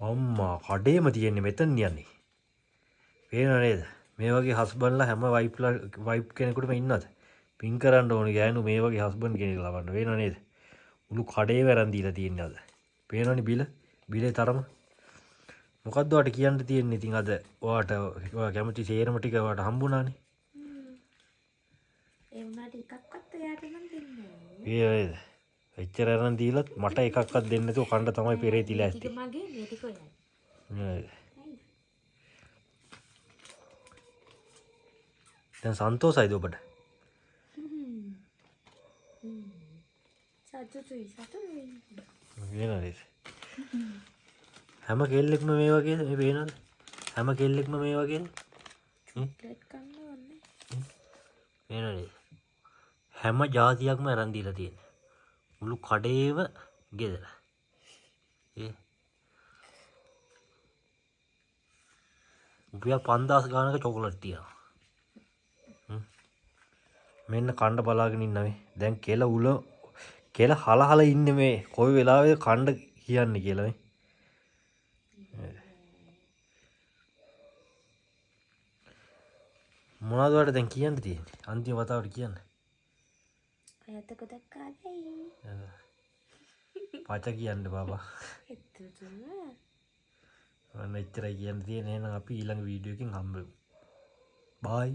අම්මා කඩේම තියෙන්නේ මෙතන යන්නේ. පේනව නේද? මේ වගේ හස්බන්ඩ්ලා හැම වයිෆ් කෙනෙකුටම ඉන්නද? පින් කරන්න ඕනේ ගෑනු මේ වගේ හස්බන්ඩ් කෙනෙක් ලබන්න. පේනව නේද? මුළු කඩේ වැරන් දීලා තියන්නේ අද. පේනවනේ බිලේ තරම. මොකද්ද ඔයාට කියන්න තියෙන්නේ ඉතින් අද ඔයා කැමති සේරම ටික ඔයාට හම්බුණානේ. ඒ වුණාට එකක්වත් එයාට නම් දෙන්නේ නැහැ. ඒ නේද? එච්චර අරන් දීලත් මට එකක්වත් දෙන්නේ නැතුව කණ්ඩ තමයි පෙරේ තියලා ඇත්තේ. ටික මගේ මේ ටික ඔයයි. නේද? දැන් සන්තෝසයිද ඔබට? සතුටුයි. නේද? හැම කෙල්ලෙක්ම මේ වගේද? මේ පේනවද? හැම කෙල්ලෙක්ම මේ වගේද? චොක්ලට් කන්න ඕනේ. පේනවද? හැම જાතියක්ම අරන් දීලා තියෙනවා. මුළු කඩේව ගෙදර. රුපියල් 5000 ගානක චොකලට් තියෙනවා. මෙන්න කණ්ඩ බලාගෙන ඉන්න මේ. දැන් කෙල හලහල ඉන්නේ මේ. කොයි වෙලාවෙද කණ්ඩ කියන්නේ කියලා මේ. මොනවද ඔයාලට දැන් කියන්න තියෙන්නේ? අන්තිම වතාවට කියන්න. අයත ගොඩක් කාලෙයි. පච කියන්න බබා. එතකොට ඔන්න එච්චරයි කියන්න තියෙන්නේ. එහෙනම් අපි ඊළඟ වීඩියෝ එකකින් හම්බෙමු. බයි.